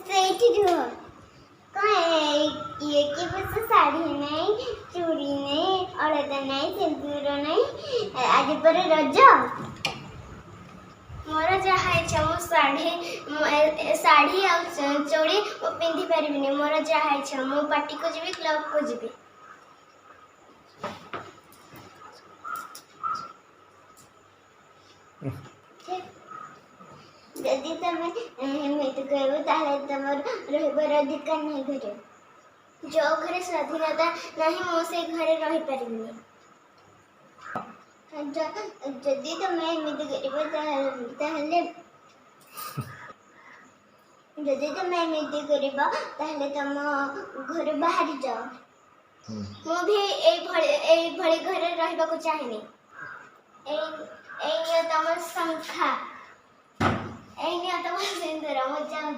ସେଇଠି ରୁହ। ये कि बस साड़ी नहीं, चूड़ी नहीं, अलता नहीं, सिंदूर नहीं, आज पर रज मोर जहाँ इच्छा मो साड़ी आ चूड़ी पिंधि पारिनी। मोर जहाँ इच्छा मो पार्टी को जीवी, क्लब को जीवी। जदि तुम एमती कहब ताले तुम रहिबार अधिकार नहीं घरे। जो घरे स्वाधीनता नहीं मो से घरे रही पारिनी। जदि तुम एमती करब ताले जदि तुम एमती करब ताले तुम घर बाहर जाओ। मु भी भली घरे रहिबा को चाहेनी। तुम संख्या तुम सिंदूर मो जाऊँ।